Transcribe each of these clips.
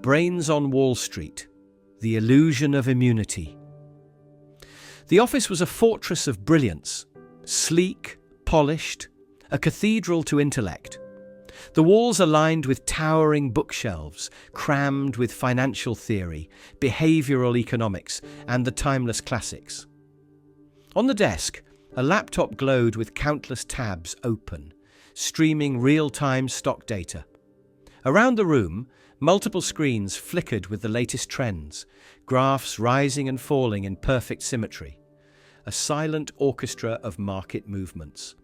Brains on Wall Street, the illusion of immunity. The office was a fortress of brilliance, sleek, polished, a cathedral to intellect. The walls are lined with towering bookshelves, crammed with financial theory, behavioral economics, and the timeless classics. On the desk, a laptop glowed with countless tabs open, streaming real-time stock data. Around the room, multiple screens flickered with the latest trends, graphs rising and falling in perfect symmetry, a silent orchestra of market movements.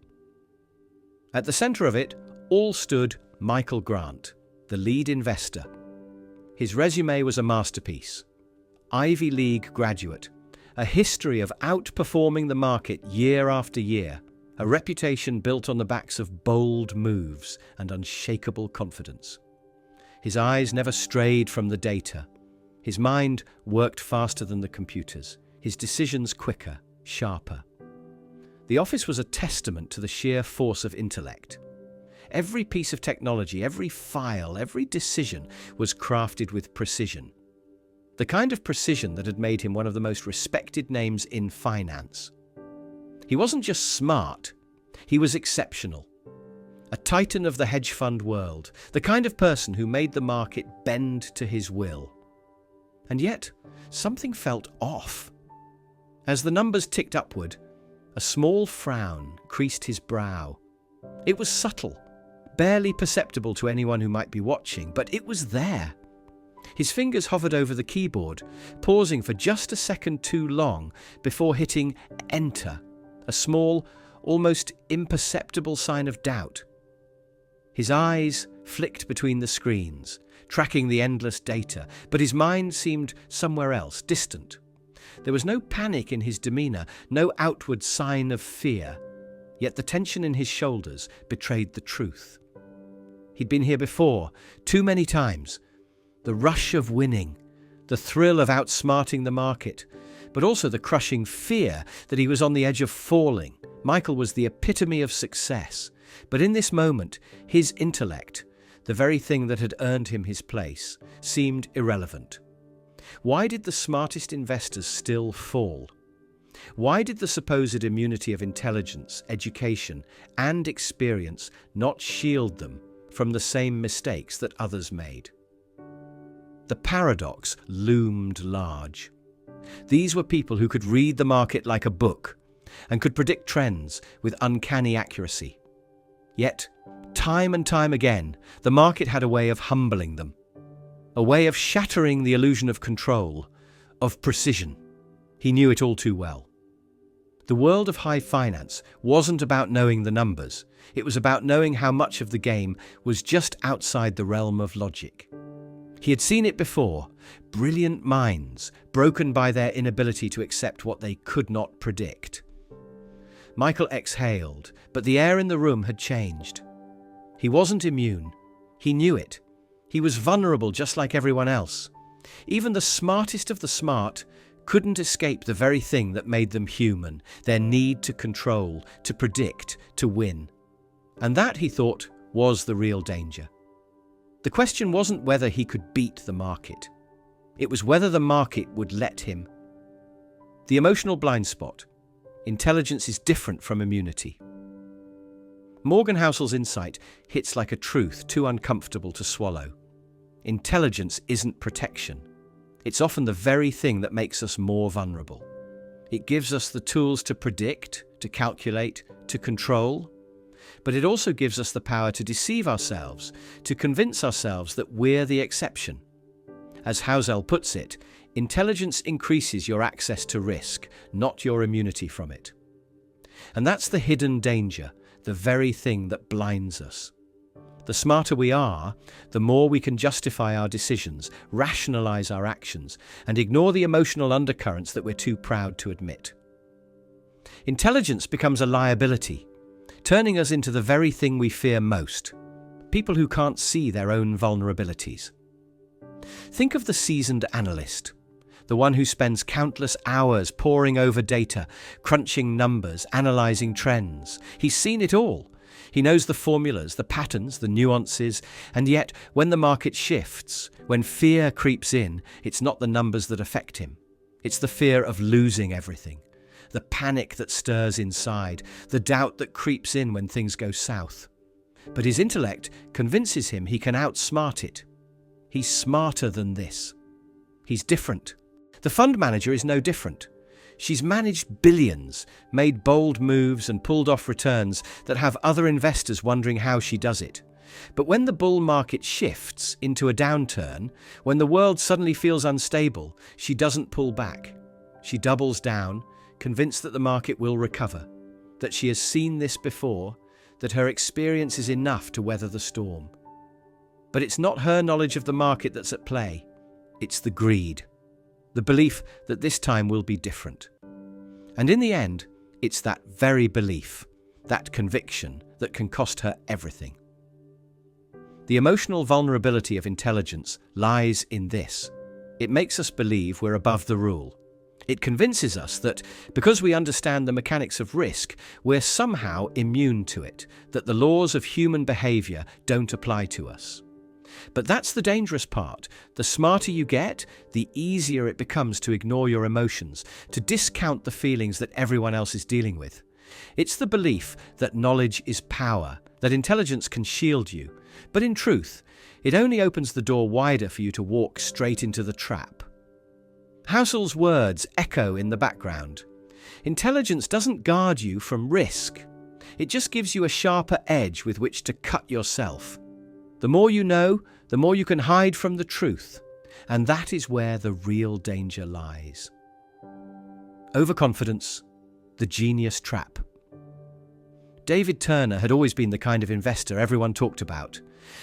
At the center of it all stood Michael Grant, the lead investor. His resume was a masterpiece. Ivy League graduate, a history of outperforming the market year after year, a reputation built on the backs of bold moves and unshakable confidence. His eyes never strayed from the data. His mind worked faster than the computers, his decisions quicker, sharper. The office was a testament to the sheer force of intellect. Every piece of technology, every file, every decision was crafted with precision. The kind of precision that had made him one of the most respected names in finance. He wasn't just smart, he was exceptional. A titan of the hedge fund world, the kind of person who made the market bend to his will. And yet, something felt off. As the numbers ticked upward, a small frown creased his brow. It was subtle, barely perceptible to anyone who might be watching, but it was there. His fingers hovered over the keyboard, pausing for just a second too long before hitting enter, a small, almost imperceptible sign of doubt. His eyes flicked between the screens, tracking the endless data, but his mind seemed somewhere else, distant. There was no panic in his demeanor, no outward sign of fear, yet the tension in his shoulders betrayed the truth. He'd been here before, too many times. The rush of winning, the thrill of outsmarting the market, but also the crushing fear that he was on the edge of falling. Michael was the epitome of success, but in this moment, his intellect, the very thing that had earned him his place, seemed irrelevant. Why did the smartest investors still fall? Why did the supposed immunity of intelligence, education, and experience not shield them from the same mistakes that others made? The paradox loomed large. These were people who could read the market like a book and could predict trends with uncanny accuracy. Yet, time and time again, the market had a way of humbling them, a way of shattering the illusion of control, of precision. He knew it all too well. The world of high finance wasn't about knowing the numbers. It was about knowing how much of the game was just outside the realm of logic. He had seen it before, brilliant minds broken by their inability to accept what they could not predict. Michael exhaled, but the air in the room had changed. He wasn't immune. He knew it. He was vulnerable just like everyone else. Even the smartest of the smart couldn't escape the very thing that made them human, their need to control, to predict, to win. And that, he thought, was the real danger. The question wasn't whether he could beat the market. It was whether the market would let him. The emotional blind spot. Intelligence is different from immunity. Morgan Housel's insight hits like a truth too uncomfortable to swallow. Intelligence isn't protection. It's often the very thing that makes us more vulnerable. It gives us the tools to predict, to calculate, to control, but it also gives us the power to deceive ourselves, to convince ourselves that we're the exception. As Housel puts it, intelligence increases your access to risk, not your immunity from it. And that's the hidden danger, the very thing that blinds us. The smarter we are, the more we can justify our decisions, rationalize our actions, and ignore the emotional undercurrents that we're too proud to admit. Intelligence becomes a liability, turning us into the very thing we fear most, people who can't see their own vulnerabilities. Think of the seasoned analyst, the one who spends countless hours poring over data, crunching numbers, analyzing trends. He's seen it all. He knows the formulas, the patterns, the nuances, and yet when the market shifts, when fear creeps in, it's not the numbers that affect him. It's the fear of losing everything, the panic that stirs inside, the doubt that creeps in when things go south. But his intellect convinces him he can outsmart it. He's smarter than this. He's different. The fund manager is no different. She's managed billions, made bold moves and pulled off returns that have other investors wondering how she does it. But when the bull market shifts into a downturn, when the world suddenly feels unstable, she doesn't pull back. She doubles down, convinced that the market will recover, that she has seen this before, that her experience is enough to weather the storm. But it's not her knowledge of the market that's at play. It's the greed, the belief that this time will be different. And in the end, it's that very belief, that conviction, that can cost her everything. The emotional vulnerability of intelligence lies in this. It makes us believe we're above the rule. It convinces us that because we understand the mechanics of risk, we're somehow immune to it, that the laws of human behavior don't apply to us. But that's the dangerous part. The smarter you get, the easier it becomes to ignore your emotions, to discount the feelings that everyone else is dealing with. It's the belief that knowledge is power, that intelligence can shield you. But in truth, it only opens the door wider for you to walk straight into the trap. Housel's words echo in the background. Intelligence doesn't guard you from risk. It just gives you a sharper edge with which to cut yourself. The more you know, the more you can hide from the truth. And that is where the real danger lies. Overconfidence, the genius trap. David Turner had always been the kind of investor everyone talked about.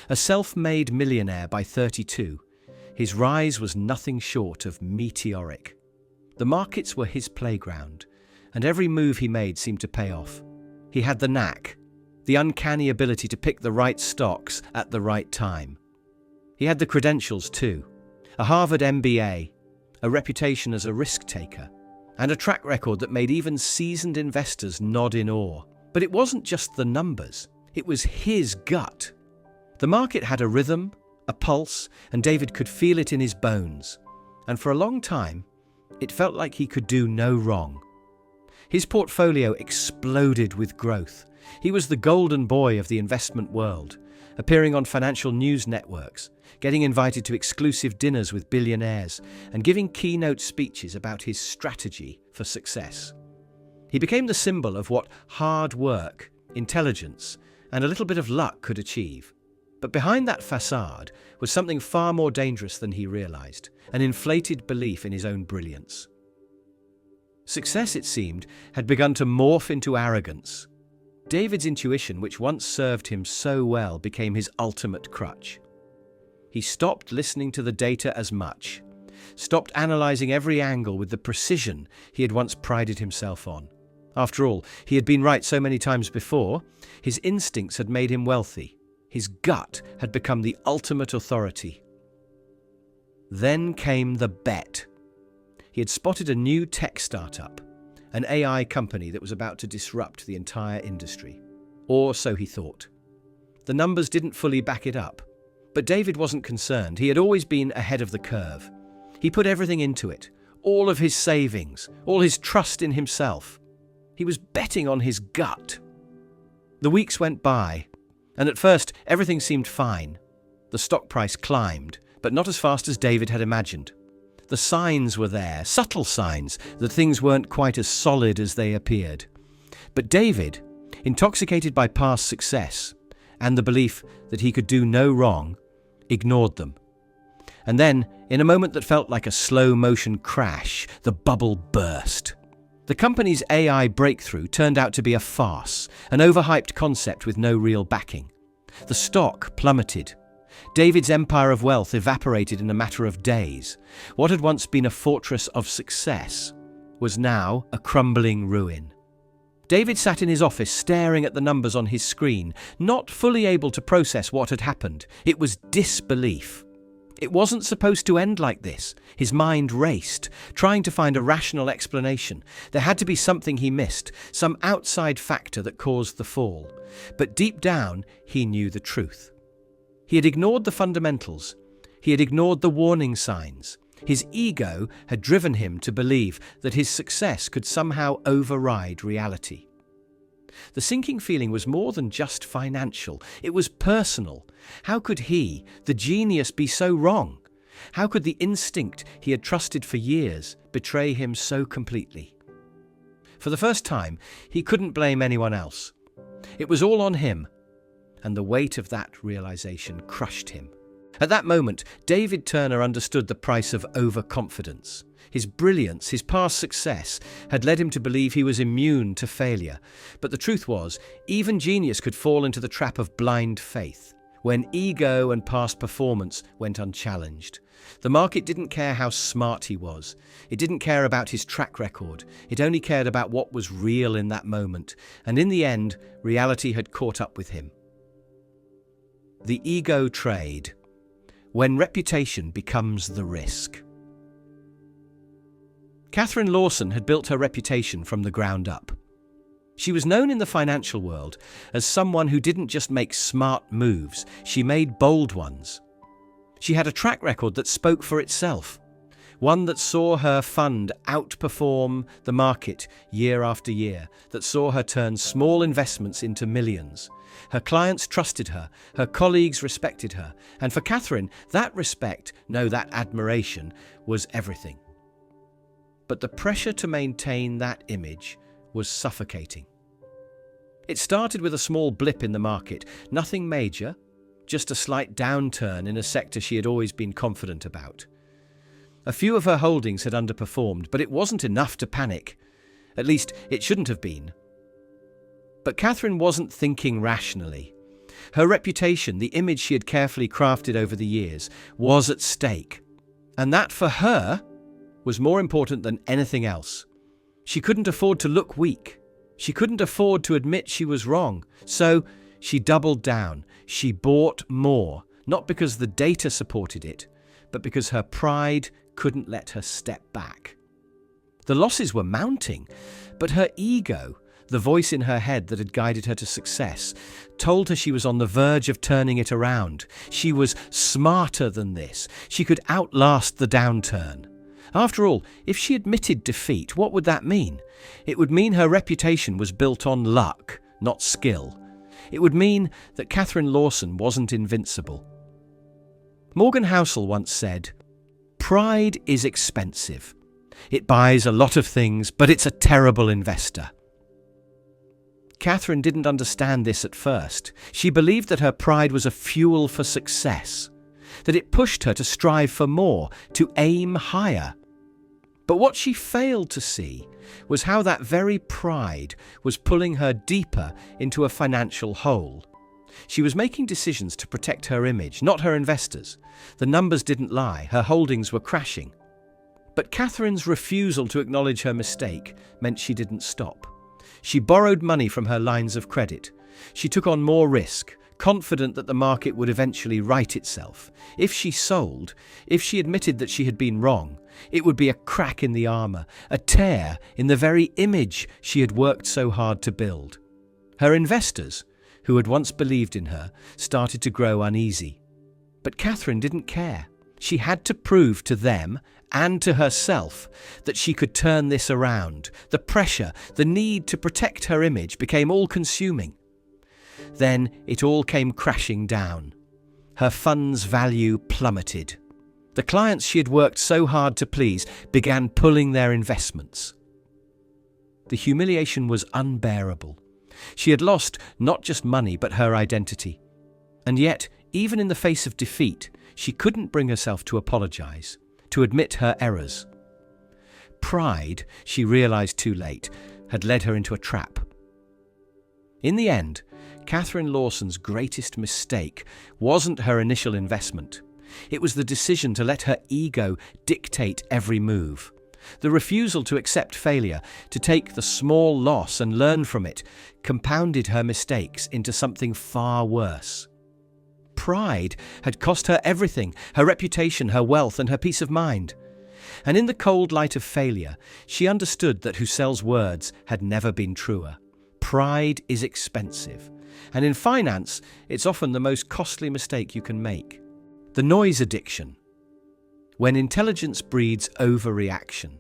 A self-made millionaire by 32, his rise was nothing short of meteoric. The markets were his playground, and every move he made seemed to pay off. He had the knack, the uncanny ability to pick the right stocks at the right time. He had the credentials too, a Harvard MBA, a reputation as a risk-taker, and a track record that made even seasoned investors nod in awe. But it wasn't just the numbers, it was his gut. The market had a rhythm, a pulse, and David could feel it in his bones. And for a long time, it felt like he could do no wrong. His portfolio exploded with growth. He was the golden boy of the investment world, appearing on financial news networks, getting invited to exclusive dinners with billionaires, and giving keynote speeches about his strategy for success. He became the symbol of what hard work, intelligence, and a little bit of luck could achieve. But behind that facade was something far more dangerous than he realized, an inflated belief in his own brilliance. Success, it seemed, had begun to morph into arrogance. David's intuition, which once served him so well, became his ultimate crutch. He stopped listening to the data as much, stopped analyzing every angle with the precision he had once prided himself on. After all, he had been right so many times before. His instincts had made him wealthy. His gut had become the ultimate authority. Then came the bet. He had spotted a new tech startup, an AI company that was about to disrupt the entire industry. Or so he thought. The numbers didn't fully back it up. But David wasn't concerned. He had always been ahead of the curve. He put everything into it, all of his savings, all his trust in himself. He was betting on his gut. The weeks went by, and at first everything seemed fine. The stock price climbed, but not as fast as David had imagined. The signs were there, subtle signs that things weren't quite as solid as they appeared. But David, intoxicated by past success and the belief that he could do no wrong, ignored them. And then, in a moment that felt like a slow-motion crash, the bubble burst. The company's AI breakthrough turned out to be a farce, an overhyped concept with no real backing. The stock plummeted. David's empire of wealth evaporated in a matter of days. What had once been a fortress of success was now a crumbling ruin. David sat in his office staring at the numbers on his screen, not fully able to process what had happened. It was disbelief. It wasn't supposed to end like this. His mind raced, trying to find a rational explanation. There had to be something he missed, some outside factor that caused the fall. But deep down, he knew the truth. He had ignored the fundamentals. He had ignored the warning signs. His ego had driven him to believe that his success could somehow override reality. The sinking feeling was more than just financial. It was personal. How could he, the genius, be so wrong? How could the instinct he had trusted for years betray him so completely? For the first time, he couldn't blame anyone else. It was all on him, and the weight of that realization crushed him. At that moment, David Turner understood the price of overconfidence. His brilliance, his past success, had led him to believe he was immune to failure. But the truth was, even genius could fall into the trap of blind faith, when ego and past performance went unchallenged. The market didn't care how smart he was. It didn't care about his track record. It only cared about what was real in that moment. And in the end, reality had caught up with him. The ego trade. When reputation becomes the risk. Catherine Lawson had built her reputation from the ground up. She was known in the financial world as someone who didn't just make smart moves, she made bold ones. She had a track record that spoke for itself, one that saw her fund outperform the market year after year, that saw her turn small investments into millions. Her clients trusted her, her colleagues respected her, and for Catherine, that respect, no, that admiration, was everything. But the pressure to maintain that image was suffocating. It started with a small blip in the market, nothing major, just a slight downturn in a sector she had always been confident about. A few of her holdings had underperformed, but it wasn't enough to panic. At least, it shouldn't have been. But Catherine wasn't thinking rationally. Her reputation, the image she had carefully crafted over the years, was at stake. And that, for her, was more important than anything else. She couldn't afford to look weak. She couldn't afford to admit she was wrong. So she doubled down. She bought more, not because the data supported it, but because her pride couldn't let her step back. The losses were mounting, but her ego, the voice in her head that had guided her to success, told her she was on the verge of turning it around. She was smarter than this. She could outlast the downturn. After all, if she admitted defeat, what would that mean? It would mean her reputation was built on luck, not skill. It would mean that Catherine Lawson wasn't invincible. Morgan Housel once said, "Pride is expensive. It buys a lot of things, but it's a terrible investor." Catherine didn't understand this at first. She believed that her pride was a fuel for success, that it pushed her to strive for more, to aim higher. But what she failed to see was how that very pride was pulling her deeper into a financial hole. She was making decisions to protect her image, not her investors. The numbers didn't lie, her holdings were crashing. But Catherine's refusal to acknowledge her mistake meant she didn't stop. She borrowed money from her lines of credit. She took on more risk, confident that the market would eventually right itself. If she sold, if she admitted that she had been wrong, it would be a crack in the armor, a tear in the very image she had worked so hard to build. Her investors, who had once believed in her, started to grow uneasy. But Catherine didn't care. She had to prove to them and to herself that she could turn this around. The pressure, the need to protect her image became all-consuming. Then it all came crashing down. Her fund's value plummeted. The clients she had worked so hard to please began pulling their investments. The humiliation was unbearable. She had lost not just money but her identity. And yet, even in the face of defeat, she couldn't bring herself to apologize, to admit her errors. Pride, she realized too late, had led her into a trap. In the end, Catherine Lawson's greatest mistake wasn't her initial investment. It was the decision to let her ego dictate every move. The refusal to accept failure, to take the small loss and learn from it, compounded her mistakes into something far worse. pride had cost her everything, her reputation, her wealth, and her peace of mind. And in the cold light of failure, she understood that Housel's words had never been truer. Pride is expensive, and in finance, it's often the most costly mistake you can make. The noise addiction. When intelligence breeds overreaction.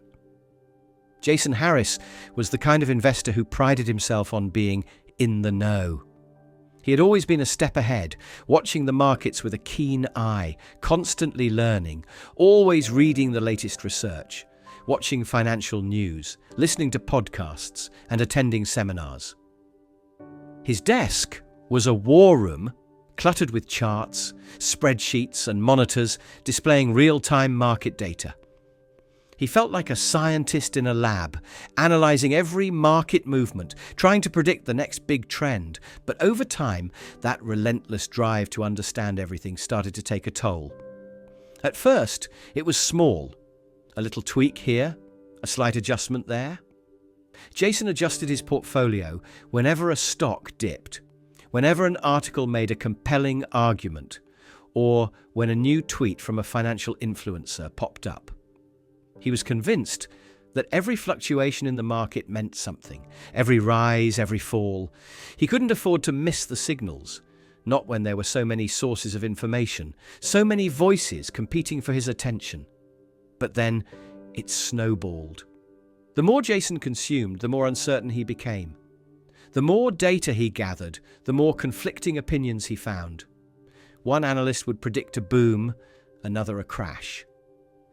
Jason Harris was the kind of investor who prided himself on being in the know. He had always been a step ahead, watching the markets with a keen eye, constantly learning, always reading the latest research, watching financial news, listening to podcasts, and attending seminars. His desk was a war room cluttered with charts, spreadsheets, and monitors displaying real-time market data. He felt like a scientist in a lab, analyzing every market movement, trying to predict the next big trend. But over time, that relentless drive to understand everything started to take a toll. At first, it was small. A little tweak here, a slight adjustment there. Jason adjusted his portfolio whenever a stock dipped, whenever an article made a compelling argument, or when a new tweet from a financial influencer popped up. He was convinced that every fluctuation in the market meant something, every rise, every fall. He couldn't afford to miss the signals, not when there were so many sources of information, so many voices competing for his attention. But then it snowballed. The more Jason consumed, the more uncertain he became. The more data he gathered, the more conflicting opinions he found. One analyst would predict a boom, another a crash.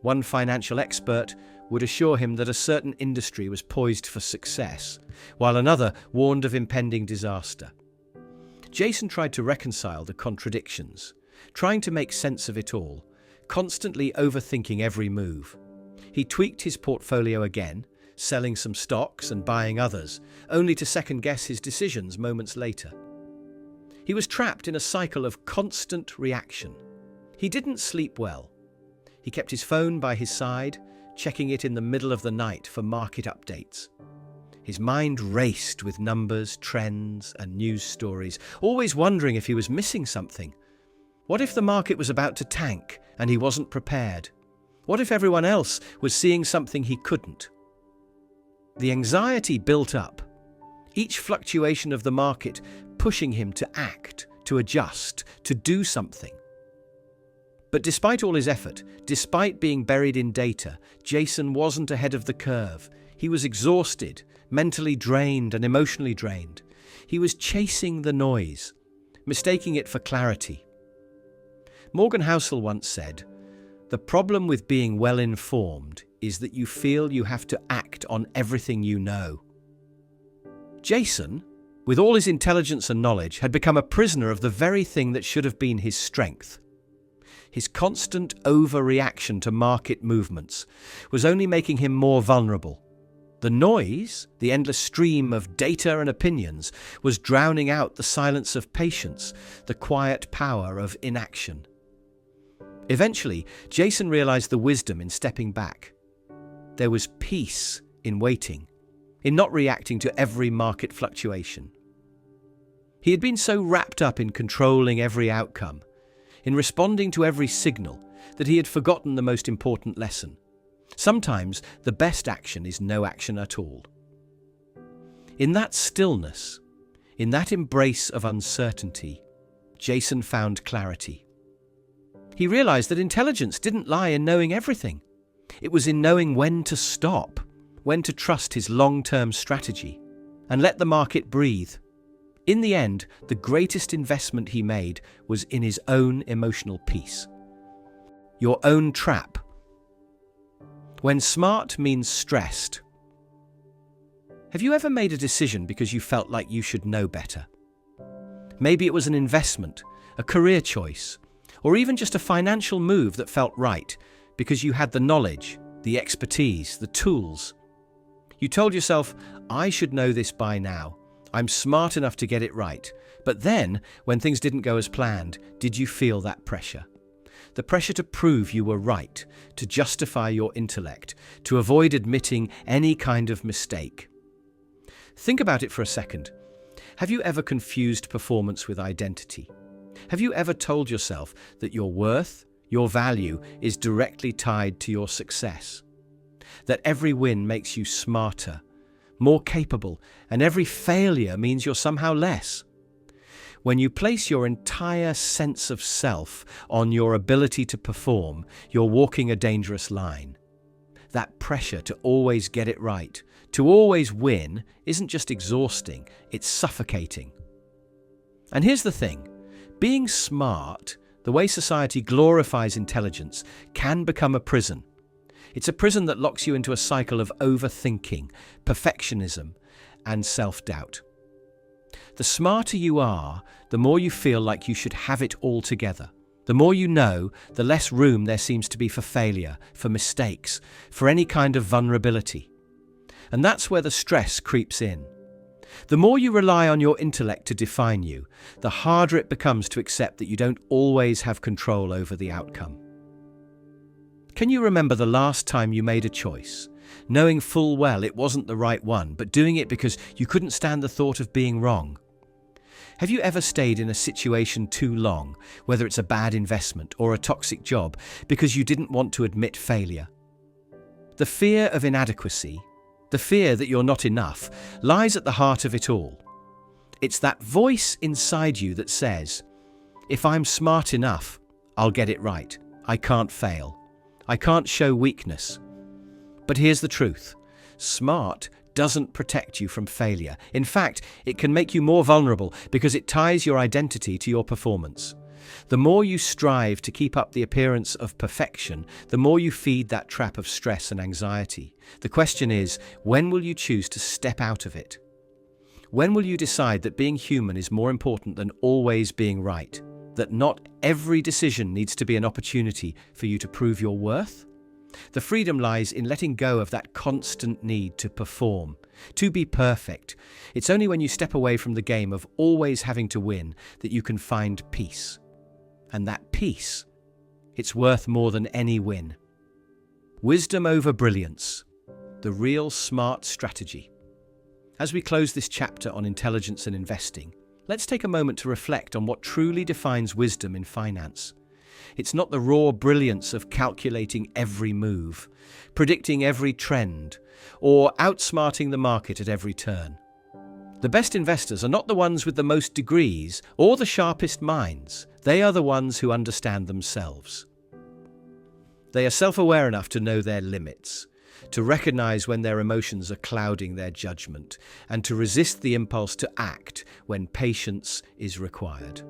One financial expert would assure him that a certain industry was poised for success, while another warned of impending disaster. Jason tried to reconcile the contradictions, trying to make sense of it all, constantly overthinking every move. He tweaked his portfolio again, selling some stocks and buying others, only to second-guess his decisions moments later. He was trapped in a cycle of constant reaction. He didn't sleep well. He kept his phone by his side, checking it in the middle of the night for market updates. His mind raced with numbers, trends, and news stories, always wondering if he was missing something. What if the market was about to tank and he wasn't prepared? What if everyone else was seeing something he couldn't? The anxiety built up, each fluctuation of the market pushing him to act, to adjust, to do something. But despite all his effort, despite being buried in data, Jason wasn't ahead of the curve. He was exhausted, mentally drained and emotionally drained. He was chasing the noise, mistaking it for clarity. Morgan Housel once said, "The problem with being well-informed is that you feel you have to act on everything you know." Jason, with all his intelligence and knowledge, had become a prisoner of the very thing that should have been his strength. His constant overreaction to market movements was only making him more vulnerable. The noise, the endless stream of data and opinions, was drowning out the silence of patience, the quiet power of inaction. Eventually, Jason realized the wisdom in stepping back. There was peace in waiting, in not reacting to every market fluctuation. He had been so wrapped up in controlling every outcome, in responding to every signal, that he had forgotten the most important lesson. Sometimes the best action is no action at all. In that stillness, in that embrace of uncertainty, Jason found clarity. He realized that intelligence didn't lie in knowing everything. It was in knowing when to stop, when to trust his long-term strategy, and let the market breathe. In the end, the greatest investment he made was in his own emotional peace. Your own trap. When smart means stressed. Have you ever made a decision because you felt like you should know better? Maybe it was an investment, a career choice, or even just a financial move that felt right because you had the knowledge, the expertise, the tools. You told yourself, I should know this by now. I'm smart enough to get it right. But then, when things didn't go as planned, did you feel that pressure? The pressure to prove you were right, to justify your intellect, to avoid admitting any kind of mistake. Think about it for a second. Have you ever confused performance with identity? Have you ever told yourself that your worth, your value, is directly tied to your success? That every win makes you smarter, more capable, and every failure means you're somehow less? When you place your entire sense of self on your ability to perform, you're walking a dangerous line. That pressure to always get it right, to always win, isn't just exhausting, it's suffocating. And here's the thing, being smart, the way society glorifies intelligence, can become a prison. It's a prison that locks you into a cycle of overthinking, perfectionism, and self-doubt. The smarter you are, the more you feel like you should have it all together. The more you know, the less room there seems to be for failure, for mistakes, for any kind of vulnerability. And that's where the stress creeps in. The more you rely on your intellect to define you, the harder it becomes to accept that you don't always have control over the outcome. Can you remember the last time you made a choice, knowing full well it wasn't the right one, but doing it because you couldn't stand the thought of being wrong? Have you ever stayed in a situation too long, whether it's a bad investment or a toxic job, because you didn't want to admit failure? The fear of inadequacy, the fear that you're not enough, lies at the heart of it all. It's that voice inside you that says, if I'm smart enough, I'll get it right. I can't fail. I can't show weakness. But here's the truth. Smart doesn't protect you from failure. In fact, it can make you more vulnerable because it ties your identity to your performance. The more you strive to keep up the appearance of perfection, the more you feed that trap of stress and anxiety. The question is, when will you choose to step out of it? When will you decide that being human is more important than always being right? That not every decision needs to be an opportunity for you to prove your worth? The freedom lies in letting go of that constant need to perform, to be perfect. It's only when you step away from the game of always having to win that you can find peace. And that peace, it's worth more than any win. Wisdom over brilliance, the real smart strategy. As we close this chapter on intelligence and investing, let's take a moment to reflect on what truly defines wisdom in finance. It's not the raw brilliance of calculating every move, predicting every trend, or outsmarting the market at every turn. The best investors are not the ones with the most degrees or the sharpest minds. They are the ones who understand themselves. They are self-aware enough to know their limits, to recognize when their emotions are clouding their judgment, and to resist the impulse to act when patience is required.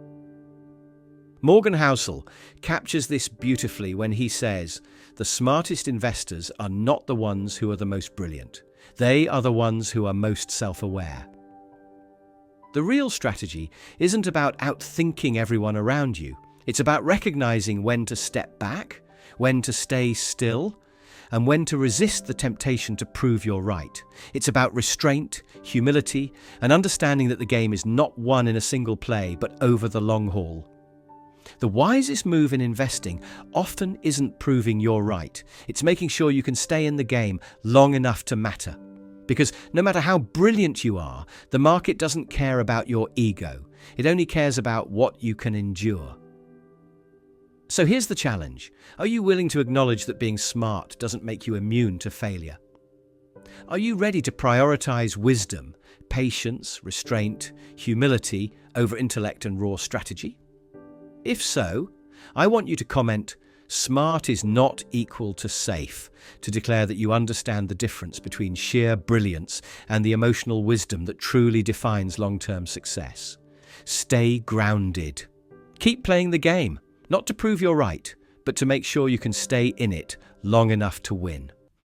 Morgan Housel captures this beautifully when he says, "The smartest investors are not the ones who are the most brilliant. They are the ones who are most self-aware." The real strategy isn't about outthinking everyone around you. It's about recognizing when to step back, when to stay still, and when to resist the temptation to prove you're right. It's about restraint, humility, and understanding that the game is not won in a single play, but over the long haul. The wisest move in investing often isn't proving you're right. It's making sure you can stay in the game long enough to matter. Because no matter how brilliant you are, the market doesn't care about your ego. It only cares about what you can endure. So here's the challenge. Are you willing to acknowledge that being smart doesn't make you immune to failure? Are you ready to prioritize wisdom, patience, restraint, humility over intellect and raw strategy? If so, I want you to comment, "Smart is not equal to safe," to declare that you understand the difference between sheer brilliance and the emotional wisdom that truly defines long-term success. Stay grounded. Keep playing the game, not to prove you're right, but to make sure you can stay in it long enough to win.